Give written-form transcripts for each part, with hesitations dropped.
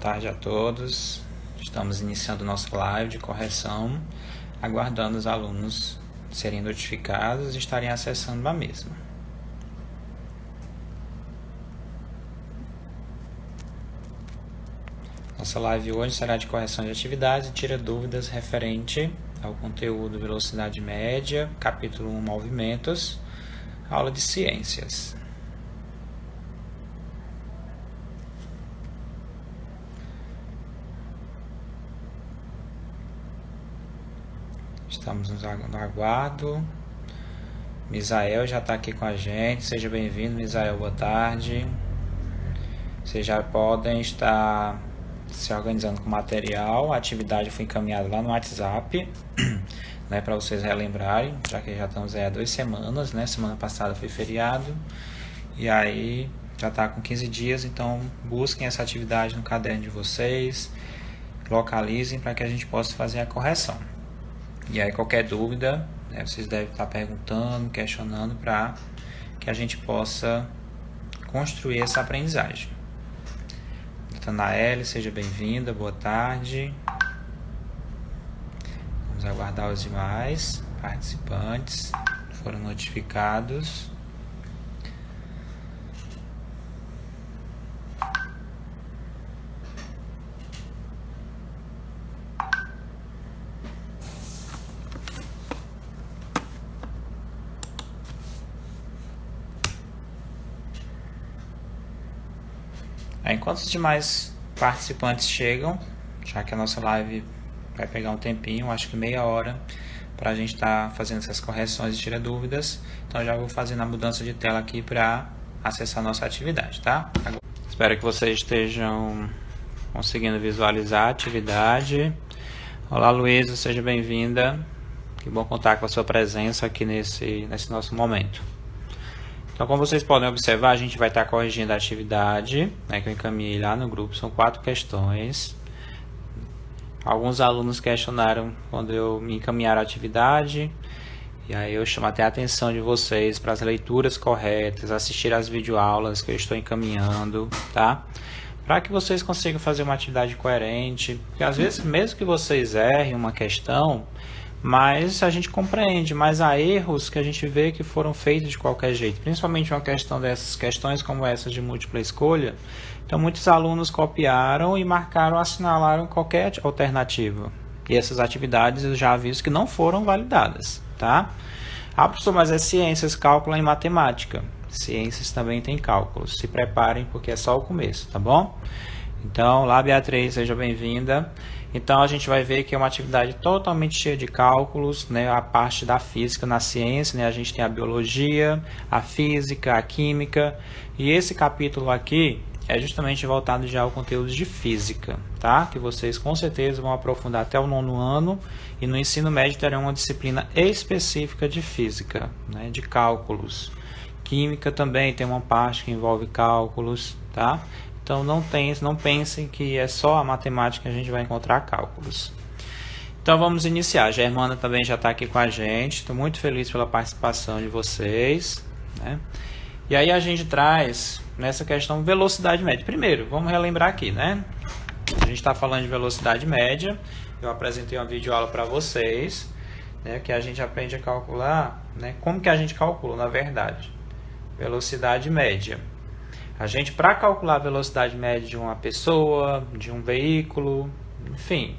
tarde a todos. Estamos iniciando nossa live de correção, aguardando os alunos serem notificados e estarem acessando a mesma. Nossa live hoje será de correção de atividades e tira dúvidas referente ao conteúdo velocidade média, capítulo 1, movimentos, aula de ciências. Estamos no aguardo. Misael já está aqui com a gente. Seja bem-vindo, Misael. Boa tarde. Vocês já podem estar se organizando com material. A atividade foi encaminhada lá no WhatsApp, né, para vocês relembrarem, já que já estamos aí há 2 semanas, né? Semana passada foi feriado. E aí já está com 15 dias, então busquem essa atividade no caderno de vocês, localizem para que a gente possa fazer a correção. E aí qualquer dúvida, né, vocês devem estar perguntando, questionando, para que a gente possa construir essa aprendizagem. Natanael, seja bem-vinda, boa tarde. Vamos aguardar os demais participantes que foram notificados. Enquanto os demais participantes chegam, já que a nossa live vai pegar um tempinho, acho que meia hora, para a gente estar fazendo essas correções e tirar dúvidas. Então já vou fazendo a mudança de tela aqui para acessar a nossa atividade, tá? Espero que vocês estejam conseguindo visualizar a atividade. Olá, Luísa, seja bem-vinda. Que bom contar com a sua presença aqui nesse nosso momento. Então, como vocês podem observar, a gente vai estar corrigindo a atividade, né, que eu encaminhei lá no grupo. São 4 questões. Alguns alunos questionaram quando eu me encaminhar a atividade. E aí eu chamo até a atenção de vocês para as leituras corretas, assistir às videoaulas que eu estou encaminhando, tá? Para que vocês consigam fazer uma atividade coerente. Porque às vezes, mesmo que vocês errem uma questão, mas a gente compreende, mas há erros que a gente vê que foram feitos de qualquer jeito, principalmente uma questão dessas questões como essas de múltipla escolha. Então muitos alunos copiaram e marcaram, assinalaram qualquer alternativa, e essas atividades eu já aviso que não foram validadas, tá? Ah, professor, mas é ciências, cálculo e matemática. Ciências também tem cálculos, se preparem porque é só o começo, tá bom? Então, lá, Beatriz, seja bem-vinda. Então, a gente vai ver que é uma atividade totalmente cheia de cálculos, né? A parte da física na ciência, né? A gente tem a biologia, a física, a química. E esse capítulo aqui é justamente voltado já ao conteúdo de física, tá? Que vocês com certeza vão aprofundar até o 9º ano. E no ensino médio terão uma disciplina específica de física, né? De cálculos. Química também tem uma parte que envolve cálculos, tá? Então não pensem que é só a matemática que a gente vai encontrar cálculos. Então vamos iniciar. A Germana também já está aqui com a gente. Estou muito feliz pela participação de vocês, né? E aí a gente traz nessa questão velocidade média. Primeiro, vamos relembrar aqui, né? A gente está falando de velocidade média. Eu apresentei uma videoaula para vocês, né? Que a gente aprende a calcular, né? Como que a gente calcula, na verdade? Velocidade média. A gente, para calcular a velocidade média de uma pessoa, de um veículo, enfim,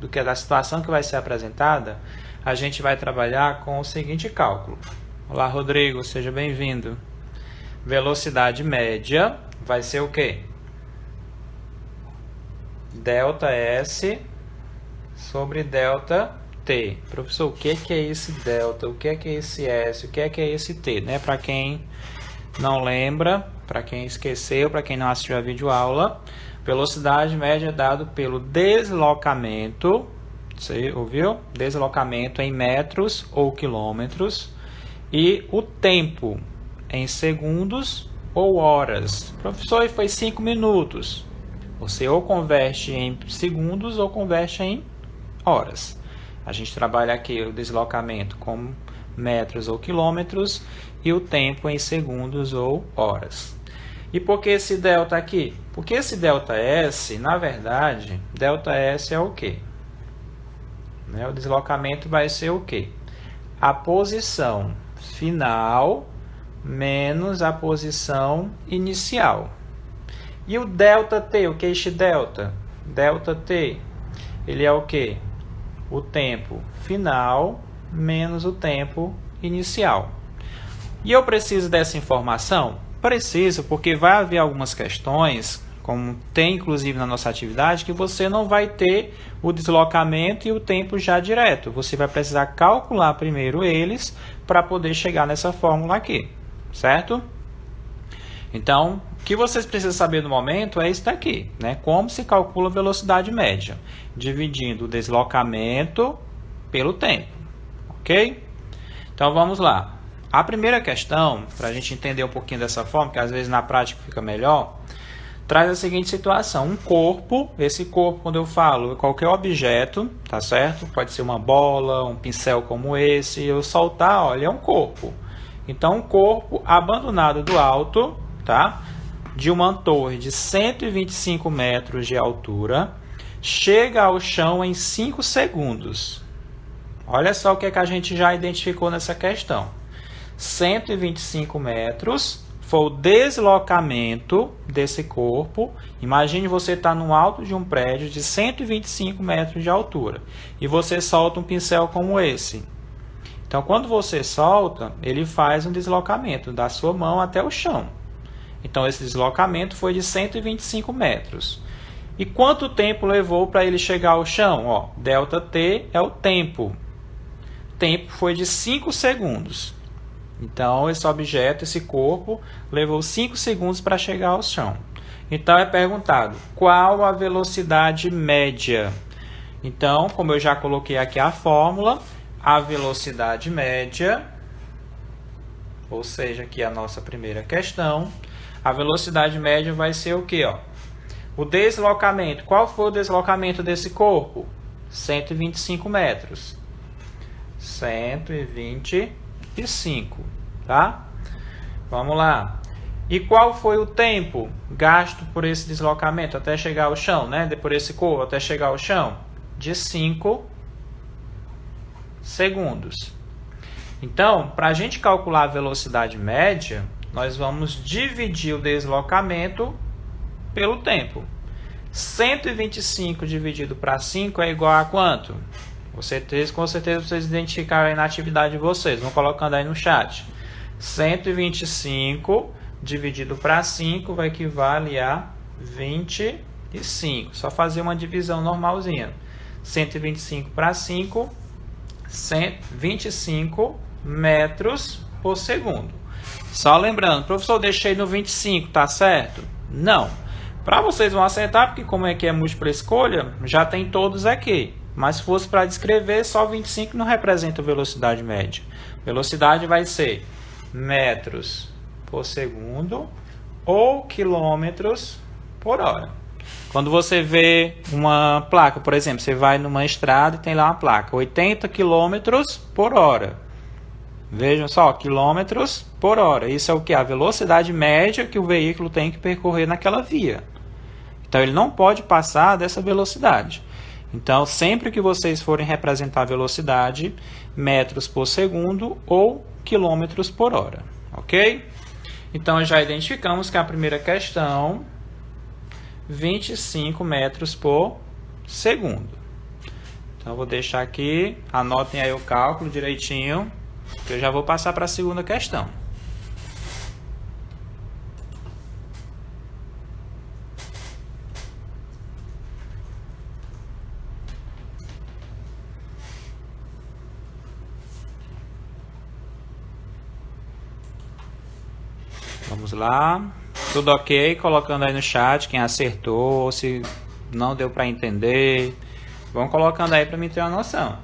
da situação que vai ser apresentada, a gente vai trabalhar com o seguinte cálculo. Olá, Rodrigo, seja bem-vindo. Velocidade média vai ser o quê? Delta S sobre delta T. Professor, o que é esse delta? O que é esse S? O que é esse T? Né? Para quem não lembra, para quem esqueceu, para quem não assistiu a videoaula, velocidade média é dado pelo deslocamento, você ouviu? Deslocamento em metros ou quilômetros, e o tempo em segundos ou horas. Professor, foi 5 minutos. Você ou converte em segundos ou converte em horas. A gente trabalha aqui o deslocamento com metros ou quilômetros e o tempo em segundos ou horas. E por que esse delta aqui? Porque esse ΔS, na verdade, ΔS é o quê? O deslocamento vai ser o quê? A posição final menos a posição inicial. E o ΔT, o que é este delta? ΔT, ele é o quê? O tempo final menos o tempo inicial. E eu preciso dessa informação? Preciso, porque vai haver algumas questões, como tem inclusive na nossa atividade, que você não vai ter o deslocamento e o tempo já direto. Você vai precisar calcular primeiro eles para poder chegar nessa fórmula aqui, certo? Então, o que vocês precisam saber no momento é isso daqui, né? Como se calcula a velocidade média, dividindo o deslocamento pelo tempo, ok? Então, vamos lá. A primeira questão, para a gente entender um pouquinho dessa forma, que às vezes na prática fica melhor, traz a seguinte situação: um corpo, esse corpo, quando eu falo qualquer objeto, tá certo? Pode ser uma bola, um pincel como esse, eu soltar, olha, é um corpo. Então, um corpo abandonado do alto, tá? De uma torre de 125 metros de altura, chega ao chão em 5 segundos. Olha só o que é que a gente já identificou nessa questão. 125 metros foi o deslocamento desse corpo. Imagine você estar no alto de um prédio de 125 metros de altura e você solta um pincel como esse. Então, quando você solta, ele faz um deslocamento da sua mão até o chão. Então, esse deslocamento foi de 125 metros. E quanto tempo levou para ele chegar ao chão? Ó, ΔT é o tempo. O tempo foi de 5 segundos. Então, esse objeto, esse corpo, levou 5 segundos para chegar ao chão. Então, é perguntado, qual a velocidade média? Então, como eu já coloquei aqui a fórmula, a velocidade média, ou seja, aqui a nossa primeira questão, a velocidade média vai ser o quê? Ó? O deslocamento. Qual foi o deslocamento desse corpo? 125 metros. 125, tá? Vamos lá. E qual foi o tempo gasto por esse deslocamento até chegar ao chão, né? Por esse corpo até chegar ao chão? De 5 segundos. Então, para a gente calcular a velocidade média, nós vamos dividir o deslocamento pelo tempo. 125 dividido para 5 é igual a quanto? Com certeza vocês identificaram aí na atividade de vocês. Vão colocando aí no chat. 125 dividido para 5 vai equivaler a 25. Só fazer uma divisão normalzinha. 125 para 5, 125 metros por segundo. Só lembrando, professor, deixei no 25, tá certo? Não. Para vocês vão acertar, porque como é que é múltipla escolha, já tem todos aqui. Mas se fosse para descrever, só 25 não representa velocidade média. Velocidade vai ser metros por segundo ou quilômetros por hora. Quando você vê uma placa, por exemplo, você vai numa estrada e tem lá uma placa, 80 quilômetros por hora. Vejam só, quilômetros por hora. Isso é o que? A velocidade média que o veículo tem que percorrer naquela via. Então, ele não pode passar dessa velocidade. Então, sempre que vocês forem representar a velocidade, metros por segundo ou quilômetros por hora. Ok? Então, já identificamos que a primeira questão, 25 metros por segundo. Então, eu vou deixar aqui, anotem aí o cálculo direitinho, que eu já vou passar para a segunda questão. Vamos lá. Tudo ok? Colocando aí no chat quem acertou, se não deu para entender. Vão colocando aí para mim ter uma noção.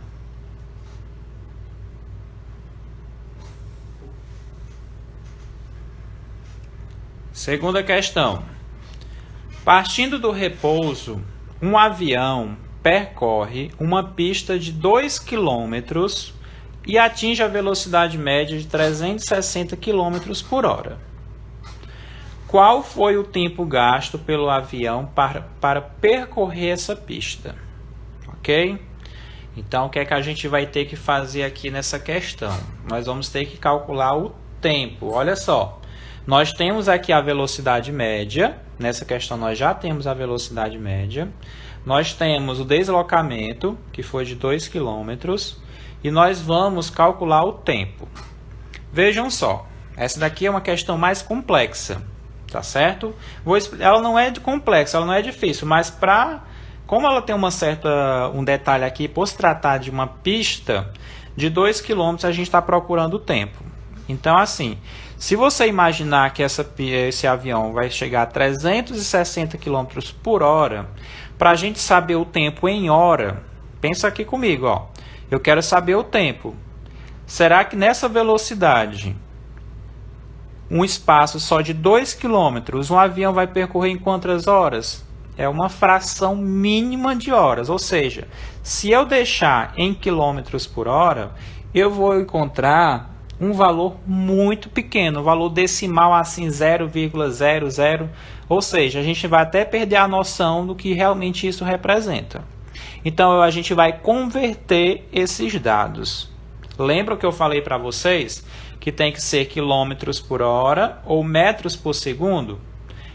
Segunda questão. Partindo do repouso, um avião percorre uma pista de 2 km e atinge a velocidade média de 360 km por hora. qual foi o tempo gasto pelo avião para percorrer essa pista? Ok? Então, o que é que a gente vai ter que fazer aqui nessa questão? Nós vamos ter que calcular o tempo. Olha só, nós temos aqui a velocidade média. Nessa questão, nós já temos a velocidade média. Nós temos o deslocamento, que foi de 2 km. E nós vamos calcular o tempo. Vejam só, essa daqui é uma questão mais complexa. Tá certo? Ela não é complexa, ela não é difícil, mas como ela tem um detalhe aqui, por se tratar de uma pista de 2 km, a gente está procurando o tempo. Então, assim, se você imaginar que esse avião vai chegar a 360 km por hora, para a gente saber o tempo em hora, pensa aqui comigo, ó. Eu quero saber o tempo. Será que nessa velocidade, um espaço só de 2 km, um avião vai percorrer em quantas horas? É uma fração mínima de horas, ou seja, se eu deixar em quilômetros por hora, eu vou encontrar um valor muito pequeno, um valor decimal assim 0,00, ou seja, a gente vai até perder a noção do que realmente isso representa. Então a gente vai converter esses dados. Lembra o que eu falei para vocês? Que tem que ser quilômetros por hora ou metros por segundo.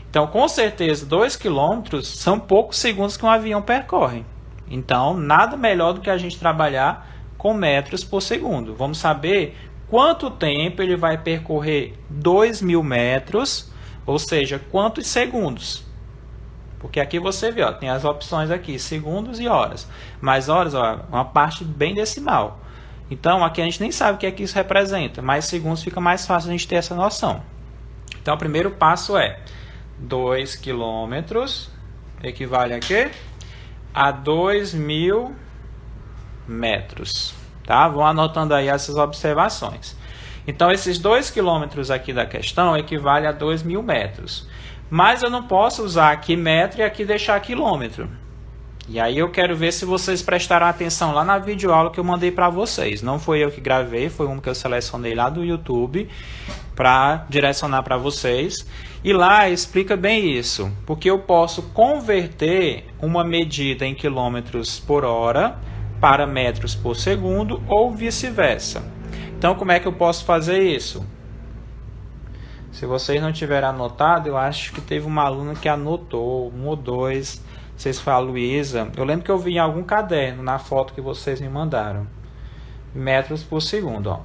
Então, com certeza, 2 quilômetros são poucos segundos que um avião percorre. Então, nada melhor do que a gente trabalhar com metros por segundo. Vamos saber quanto tempo ele vai percorrer 2.000 metros, ou seja, quantos segundos. Porque aqui você vê, ó, tem as opções aqui, segundos e horas. Mas horas, ó, uma parte bem decimal. Então, aqui a gente nem sabe o que é que isso representa, mas segundos fica mais fácil a gente ter essa noção. Então, o primeiro passo é 2 quilômetros equivale a quê? A 2.000 metros. Tá? Vão anotando aí essas observações. Então, esses 2 quilômetros aqui da questão equivale a 2.000 metros. Mas eu não posso usar aqui metro e aqui deixar quilômetro. E aí eu quero ver se vocês prestaram atenção lá na videoaula que eu mandei para vocês. Não foi eu que gravei, foi uma que eu selecionei lá do YouTube para direcionar para vocês. E lá explica bem isso, porque eu posso converter uma medida em quilômetros por hora para metros por segundo ou vice-versa. Então, como é que eu posso fazer isso? Se vocês não tiverem anotado, eu acho que teve uma aluna que anotou, 1 ou 2. Não sei se foi a Luísa. Eu lembro que eu vi em algum caderno, na foto que vocês me mandaram. Metros por segundo. Ó.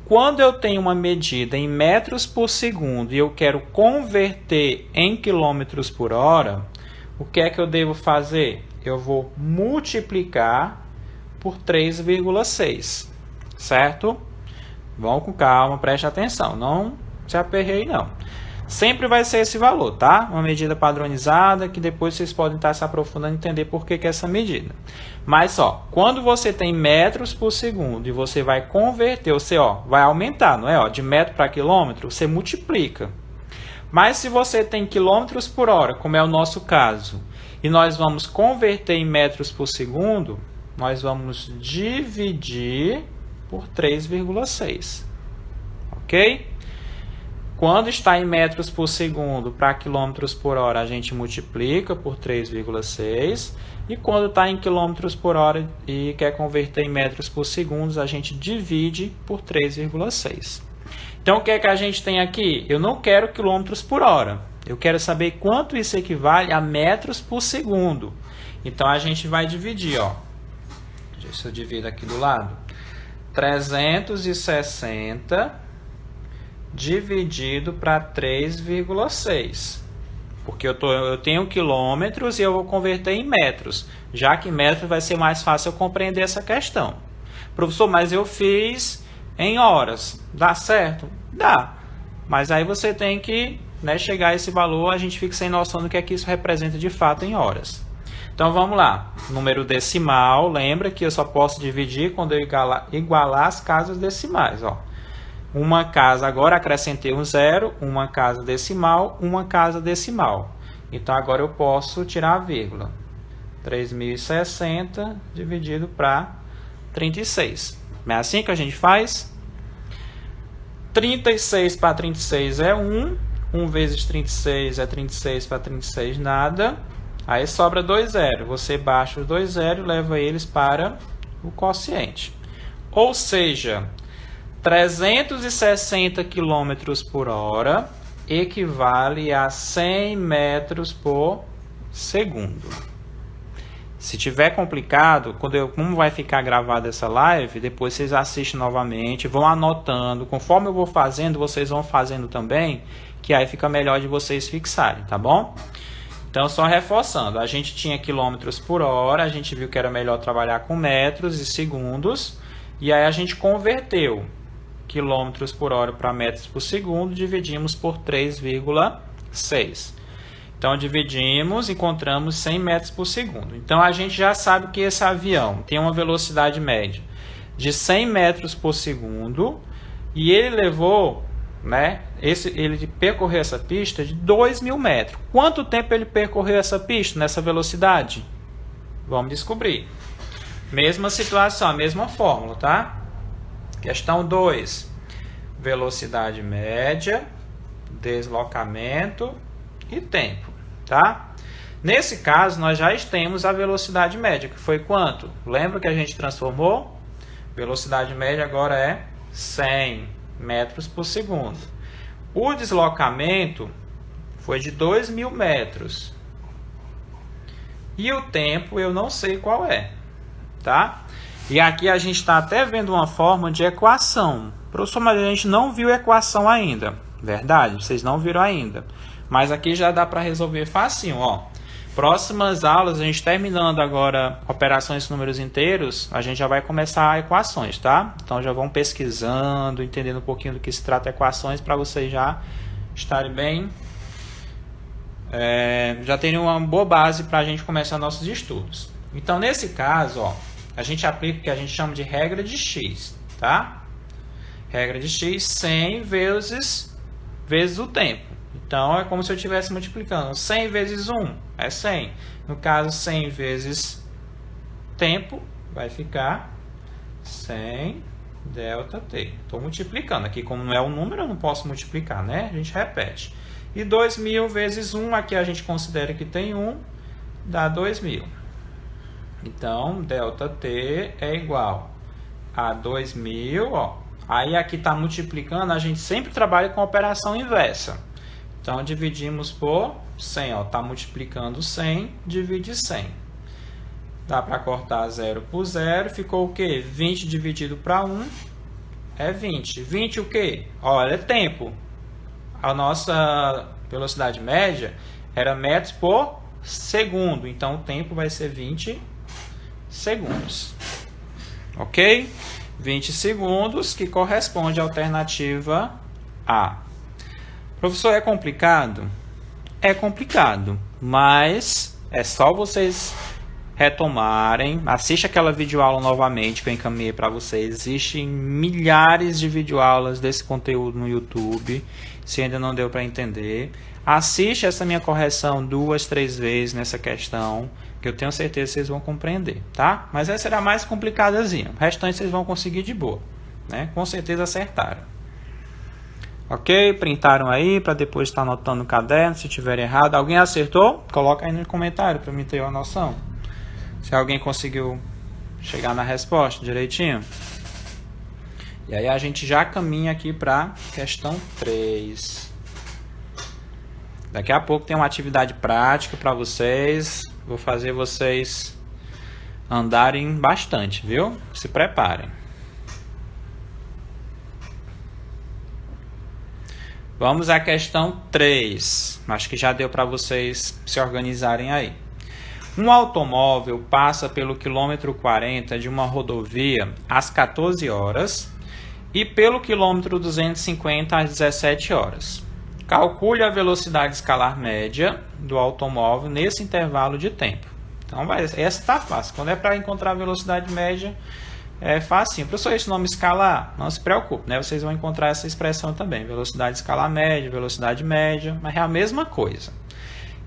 Quando eu tenho uma medida em metros por segundo e eu quero converter em quilômetros por hora, o que é que eu devo fazer? Eu vou multiplicar por 3,6. Certo? Vão com calma, preste atenção. Não se aperreie, não. Sempre vai ser esse valor, tá? Uma medida padronizada que depois vocês podem estar se aprofundando e entender por que é essa medida. Mas só, quando você tem metros por segundo e você vai converter, você vai aumentar, não é? Ó, de metro para quilômetro, você multiplica. Mas se você tem quilômetros por hora, como é o nosso caso, e nós vamos converter em metros por segundo, nós vamos dividir por 3,6. Ok? Quando está em metros por segundo para quilômetros por hora, a gente multiplica por 3,6. E quando está em quilômetros por hora e quer converter em metros por segundo, a gente divide por 3,6. Então, o que é que a gente tem aqui? Eu não quero quilômetros por hora. Eu quero saber quanto isso equivale a metros por segundo. Então, a gente vai dividir. Ó. Deixa eu dividir aqui do lado. 360... dividido para 3,6. Porque eu tenho quilômetros e eu vou converter em metros. Já que em metros vai ser mais fácil eu compreender essa questão. Professor, mas eu fiz em horas. Dá certo? Dá. Mas aí você tem que chegar a esse valor, a gente fica sem noção do que é que isso representa de fato em horas. Então vamos lá. Número decimal, lembra que eu só posso dividir quando eu igualar as casas decimais. Ó. Uma casa, agora acrescentei um zero, uma casa decimal, uma casa decimal. Então, agora eu posso tirar a vírgula. 3.060 dividido para 36. Não é assim que a gente faz? 36 para 36 é 1. 1 vezes 36 é 36 para 36, nada. Aí sobra 2 zeros. Você baixa os 2 zeros e leva eles para o quociente. Ou seja, 360 km por hora equivale a 100 metros por segundo. Se tiver complicado, como vai ficar gravada essa live, depois vocês assistem novamente, vão anotando. Conforme eu vou fazendo, vocês vão fazendo também, que aí fica melhor de vocês fixarem, tá bom? Então, só reforçando, a gente tinha quilômetros por hora, a gente viu que era melhor trabalhar com metros e segundos, e aí a gente converteu quilômetros por hora para metros por segundo, dividimos por 3,6. Então, dividimos, encontramos 100 metros por segundo. Então, a gente já sabe que esse avião tem uma velocidade média de 100 metros por segundo e ele levou, ele percorreu essa pista de 2.000 metros. Quanto tempo ele percorreu essa pista nessa velocidade? Vamos descobrir. Mesma situação, a mesma fórmula, tá? Questão 2. Velocidade média, deslocamento e tempo, tá? Nesse caso, nós já temos a velocidade média, que foi quanto? Lembra que a gente transformou? Velocidade média agora é 100 metros por segundo. O deslocamento foi de 2.000 metros. E o tempo eu não sei qual é, tá? E aqui a gente está até vendo uma forma de equação. Professor, mas a gente não viu equação ainda. Verdade, vocês não viram ainda. Mas aqui já dá para resolver facinho, ó. Próximas aulas, a gente terminando agora operações com números inteiros, a gente já vai começar equações, tá? Então já vão pesquisando, entendendo um pouquinho do que se trata equações, para vocês já estarem bem, já terem uma boa base para a gente começar nossos estudos. Então nesse caso, ó, a gente aplica o que a gente chama de regra de x, tá? Regra de x, 100 vezes o tempo. Então, é como se eu estivesse multiplicando. 100 vezes 1 é 100. No caso, 100 vezes tempo vai ficar 100 ΔT. Estou multiplicando. Aqui, como não é um número, eu não posso multiplicar, né? A gente repete. E 2.000 vezes 1, aqui a gente considera que tem 1, dá 2.000. Então, ΔT é igual a 2.000, ó. Aí, aqui está multiplicando, a gente sempre trabalha com operação inversa. Então, dividimos por 100, ó, está multiplicando 100, divide 100. Dá para cortar 0 por 0, ficou o quê? 20 dividido para 1 é 20. 20 o quê? Olha, é tempo. A nossa velocidade média era metros por segundo, então o tempo vai ser 20 segundos. Ok? 20 segundos, que corresponde à alternativa A. Professor, é complicado? É complicado, mas é só vocês retomarem. Assiste aquela videoaula novamente que eu encaminhei para vocês. Existem milhares de videoaulas desse conteúdo no YouTube. Se ainda não deu para entender, assiste essa minha correção 2, 3 vezes nessa questão, que eu tenho certeza que vocês vão compreender, tá? Mas essa será mais complicadazinha. O restante vocês vão conseguir de boa, né? Com certeza acertaram. Ok? Printaram aí para depois estar anotando no caderno se tiver errado. Alguém acertou? Coloca aí no comentário para mim ter uma noção. Se alguém conseguiu chegar na resposta direitinho. E aí a gente já caminha aqui para questão 3. Daqui a pouco tem uma atividade prática para vocês. Vou fazer vocês andarem bastante, viu? Se preparem. Vamos à questão 3. Acho que já deu para vocês se organizarem aí. Um automóvel passa pelo quilômetro 40 de uma rodovia às 14 horas e pelo quilômetro 250 às 17 horas. Calcule a velocidade escalar média do automóvel nesse intervalo de tempo. Então, essa está fácil. Quando é para encontrar a velocidade média, é fácil. Professor, esse nome escalar, não se preocupe, né? Vocês vão encontrar essa expressão também. Velocidade escalar média, velocidade média, mas é a mesma coisa.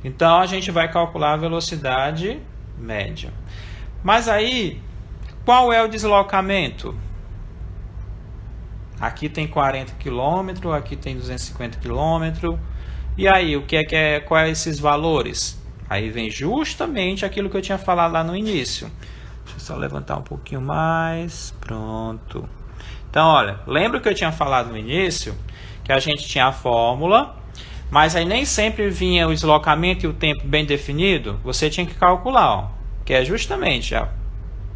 Então, a gente vai calcular a velocidade média. Mas aí, qual é o deslocamento? Aqui tem 40 km, aqui tem 250 km. E aí, qual é esses valores? Aí vem justamente aquilo que eu tinha falado lá no início. Deixa eu só levantar um pouquinho mais. Pronto. Então, olha, lembra que eu tinha falado no início que a gente tinha a fórmula, mas aí nem sempre vinha o deslocamento e o tempo bem definido. Você tinha que calcular, ó, que é justamente a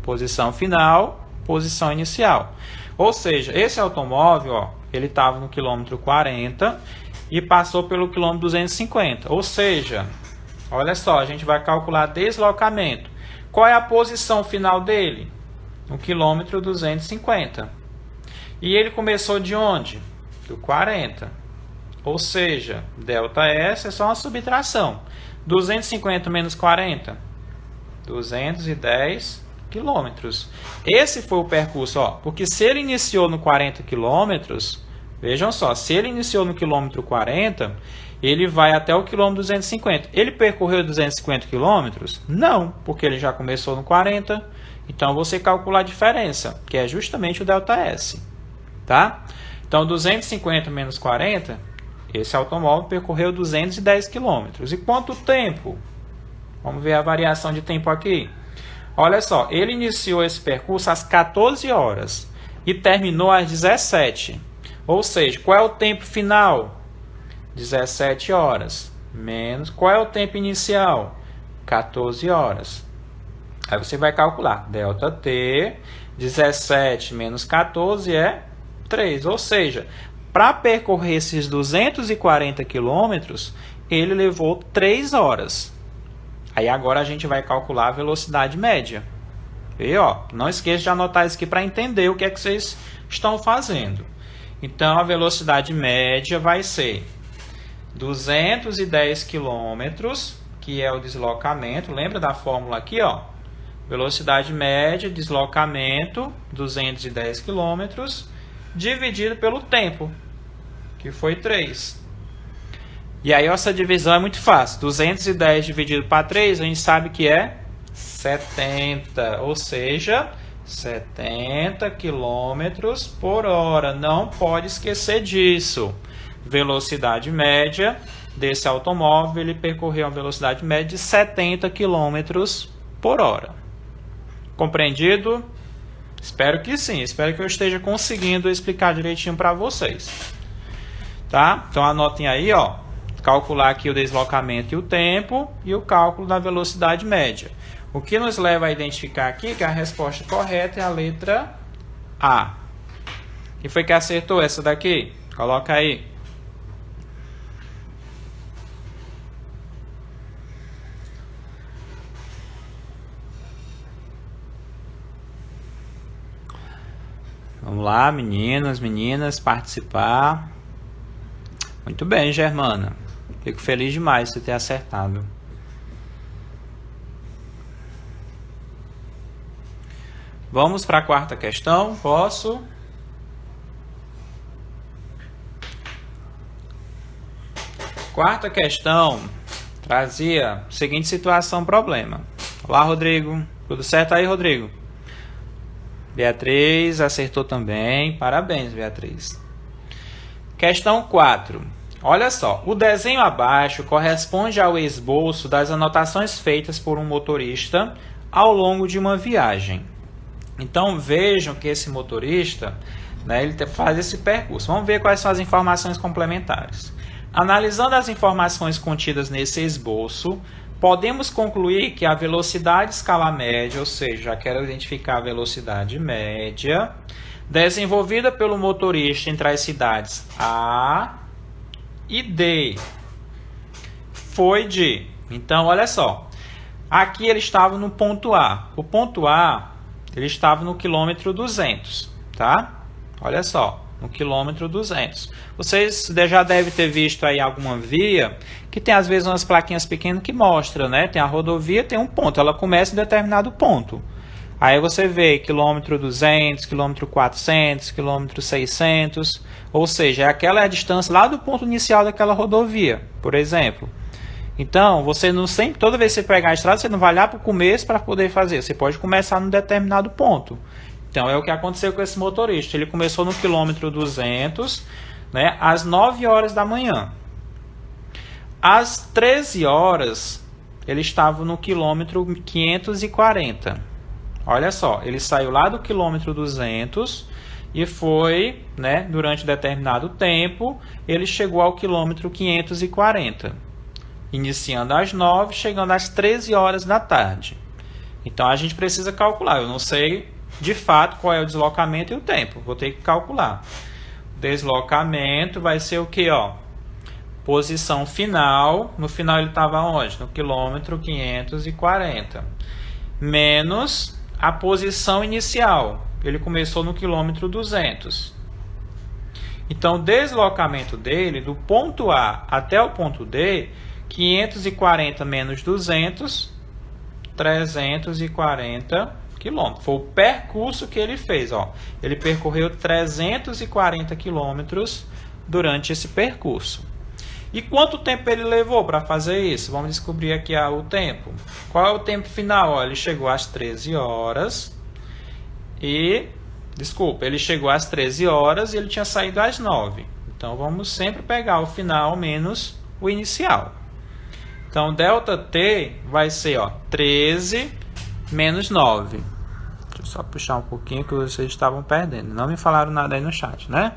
posição final, posição inicial. Ou seja, esse automóvel, ó, ele estava no quilômetro 40 e passou pelo quilômetro 250. Ou seja, olha só, a gente vai calcular deslocamento. Qual é a posição final dele? No quilômetro 250. E ele começou de onde? Do 40. Ou seja, ΔS é só uma subtração. 250 menos 40. 210 quilômetros. Esse foi o percurso, ó, porque se ele iniciou no 40 quilômetros, vejam só, se ele iniciou no quilômetro 40, ele vai até o quilômetro 250. Ele percorreu 250 quilômetros? Não, porque ele já começou no 40. Então, você calcula a diferença, que é justamente o ΔS. Tá? Então, 250 menos 40, esse automóvel percorreu 210 quilômetros. E quanto tempo? Vamos ver a variação de tempo aqui. Olha só, ele iniciou esse percurso às 14 horas e terminou às 17. Ou seja, qual é o tempo final? 17 horas. Menos, qual é o tempo inicial? 14 horas. Aí você vai calcular. ΔT, 17 menos 14 é 3. Ou seja, para percorrer esses 240 quilômetros, ele levou 3 horas. Aí agora a gente vai calcular a velocidade média. E ó, não esqueça de anotar isso aqui para entender o que é que vocês estão fazendo. Então a velocidade média vai ser 210 quilômetros, que é o deslocamento. Lembra da fórmula aqui, ó? Velocidade média, deslocamento, 210 quilômetros, dividido pelo tempo, que foi 3. E aí essa divisão é muito fácil. 210 dividido para 3, a gente sabe que é 70. Ou seja, 70 km por hora. Não pode esquecer disso. Velocidade média desse automóvel, ele percorreu uma velocidade média de 70 km por hora. Compreendido? Espero que sim. Espero que eu esteja conseguindo explicar direitinho para vocês. Tá? Então anotem aí, ó. Calcular aqui o deslocamento e o tempo e o cálculo da velocidade média. O que nos leva a identificar aqui que a resposta correta é a letra A. Quem foi que acertou essa daqui? Coloca aí. Vamos lá, meninas, participar. Muito bem, Germana. Fico feliz demais de você ter acertado. Vamos para a quarta questão. Posso? Quarta questão trazia a seguinte situação, problema. Olá, Rodrigo. Tudo certo aí, Rodrigo? Beatriz acertou também. Parabéns, Beatriz. Questão 4. Olha só, o desenho abaixo corresponde ao esboço das anotações feitas por um motorista ao longo de uma viagem. Então vejam que esse motorista, né, ele faz esse percurso. Vamos ver quais são as informações complementares. Analisando as informações contidas nesse esboço, podemos concluir que a velocidade escala média, ou seja, já quero identificar a velocidade média, desenvolvida pelo motorista entre as cidades A e D, foi de... Então, olha só. Aqui ele estava no ponto A. O ponto A, ele estava no quilômetro 200, tá? Olha só, no quilômetro 200. Vocês já devem ter visto aí alguma via que tem às vezes umas plaquinhas pequenas que mostram, né? Tem a rodovia, tem um ponto. Ela começa em determinado ponto. Aí você vê quilômetro 200, quilômetro 400, quilômetro 600, ou seja, aquela é a distância lá do ponto inicial daquela rodovia, por exemplo. Então, você não sempre, toda vez que você pegar a estrada, você não vai lá para o começo para poder fazer. Você pode começar num determinado ponto. Então, é o que aconteceu com esse motorista. Ele começou no quilômetro 200, né, às 9 horas da manhã. Às 13 horas, ele estava no quilômetro 540. Olha só, ele saiu lá do quilômetro 200 e foi, né, durante determinado tempo, ele chegou ao quilômetro 540. Iniciando às 9, chegando às 13 horas da tarde. Então, a gente precisa calcular. Eu não sei, de fato, qual é o deslocamento e o tempo. Vou ter que calcular. O deslocamento vai ser o quê? Ó? Posição final. No final, ele estava onde? No quilômetro 540. Menos a posição inicial. Ele começou no quilômetro 200. Então, o deslocamento dele, do ponto A até o ponto D, 540 menos 200, 340 quilômetros. Foi o percurso que ele fez. Ó. Ele percorreu 340 quilômetros durante esse percurso. E quanto tempo ele levou para fazer isso? Vamos descobrir aqui o tempo. Qual é o tempo final? Ó, ele chegou às 13 horas e... Desculpa, ele chegou às 13 horas e ele tinha saído às 9. Então, vamos sempre pegar o final menos o inicial. Então, ΔT vai ser 13 menos 9. Deixa eu só puxar um pouquinho que vocês estavam perdendo. Não me falaram nada aí no chat, né?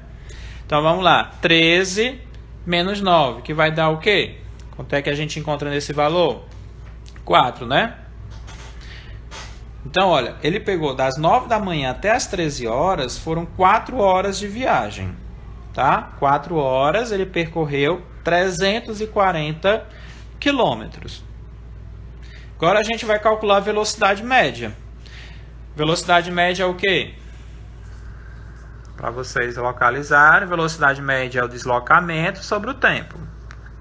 Então, vamos lá. 13 menos 9, que vai dar o quê? Quanto é que a gente encontra nesse valor? 4, né? Então, olha, ele pegou das 9 da manhã até as 13 horas, foram 4 horas de viagem, tá? 4 horas, ele percorreu 340 quilômetros. Agora a gente vai calcular a velocidade média. Velocidade média é o quê? Para vocês localizarem, velocidade média é o deslocamento sobre o tempo.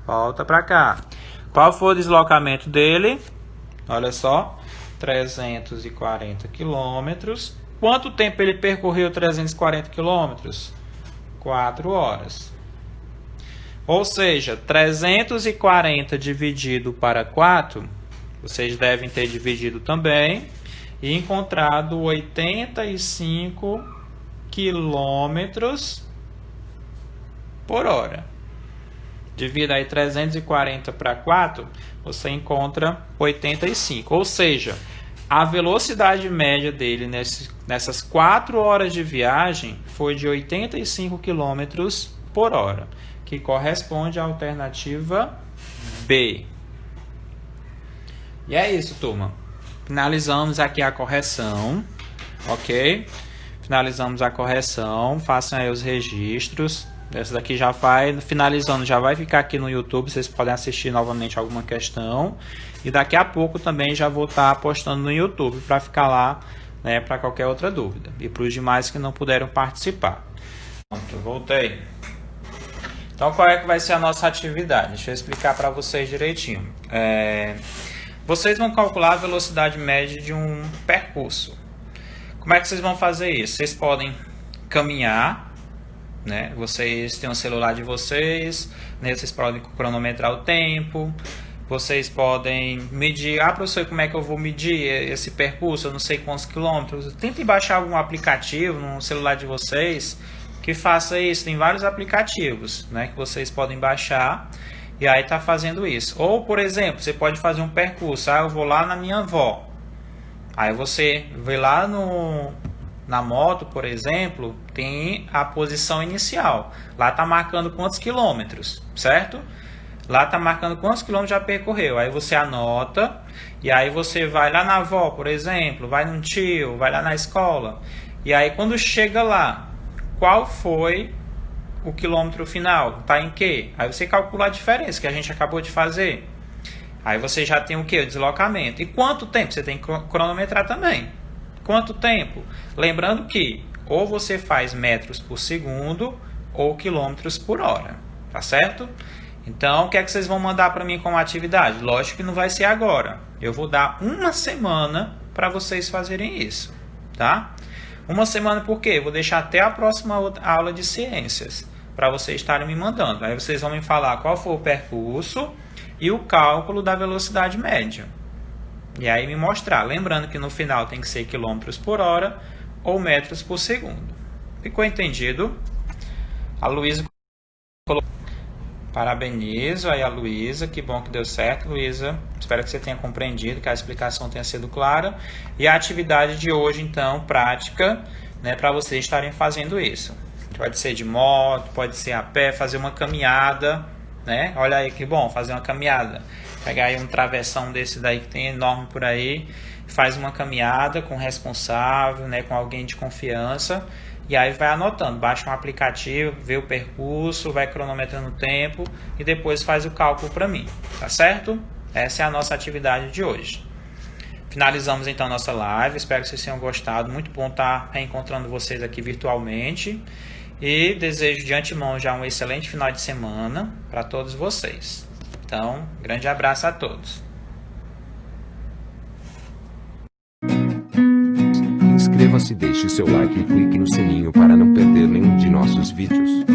Volta para cá. Qual foi o deslocamento dele? Olha só, 340 quilômetros. Quanto tempo ele percorreu 340 quilômetros? 4 horas. Ou seja, 340 dividido para 4, vocês devem ter dividido também, e encontrado 85 quilômetros por hora. Divida aí 340 para 4, você encontra 85. Ou seja, a velocidade média dele nessas 4 horas de viagem foi de 85 quilômetros por hora, que corresponde à alternativa B. E é isso, turma. Finalizamos aqui a correção, ok? Finalizamos a correção, façam aí os registros. Essa daqui já vai, finalizando, já vai ficar aqui no YouTube, vocês podem assistir novamente alguma questão. E daqui a pouco também já vou estar postando no YouTube para ficar lá, né, para qualquer outra dúvida. E para os demais que não puderam participar. Pronto, voltei. Então, qual é que vai ser a nossa atividade? Deixa eu explicar para vocês direitinho. Vocês vão calcular a velocidade média de um percurso. Como é que vocês vão fazer isso? Vocês podem caminhar, né? Vocês têm um celular de vocês, né? Vocês podem cronometrar o tempo. Vocês podem medir. Professor, como é que eu vou medir esse percurso? Eu não sei quantos quilômetros. Tentem baixar algum aplicativo no celular de vocês que faça isso. Tem vários aplicativos, né, que vocês podem baixar e aí tá fazendo isso. Ou, por exemplo, você pode fazer um percurso. Eu vou lá na minha avó. Aí você vê lá na moto, por exemplo, tem a posição inicial. Lá tá marcando quantos quilômetros, certo? Lá tá marcando quantos quilômetros já percorreu. Aí você anota e aí você vai lá na avó, por exemplo, vai num tio, vai lá na escola. E aí quando chega lá, qual foi o quilômetro final? Tá em quê? Aí você calcula a diferença que a gente acabou de fazer. Aí você já tem o quê? O deslocamento. E quanto tempo? Você tem que cronometrar também. Quanto tempo? Lembrando que ou você faz metros por segundo ou quilômetros por hora. Tá certo? Então, o que é que vocês vão mandar para mim como atividade? Lógico que não vai ser agora. Eu vou dar uma semana para vocês fazerem isso. Tá? Uma semana por quê? Vou deixar até a próxima aula de ciências para vocês estarem me mandando. Aí vocês vão me falar qual foi o percurso e o cálculo da velocidade média. E aí me mostrar. Lembrando que no final tem que ser quilômetros por hora ou metros por segundo. Ficou entendido? A Luísa colocou. Parabenizo aí a Luísa, que bom que deu certo, Luísa. Espero que você tenha compreendido, que a explicação tenha sido clara. E a atividade de hoje, então, prática, né, para vocês estarem fazendo isso. Pode ser de moto, pode ser a pé, fazer uma caminhada, né? Olha aí que bom, fazer uma caminhada. Pegar aí um travessão desse daí que tem enorme por aí, faz uma caminhada com o responsável, né, com alguém de confiança. E aí vai anotando, baixa um aplicativo, vê o percurso, vai cronometrando o tempo e depois faz o cálculo para mim, tá certo? Essa é a nossa atividade de hoje. Finalizamos então nossa live, espero que vocês tenham gostado, muito bom estar reencontrando vocês aqui virtualmente e desejo de antemão já um excelente final de semana para todos vocês. Então, grande abraço a todos. Inscreva-se, deixe seu like e clique no sininho para não perder nenhum de nossos vídeos.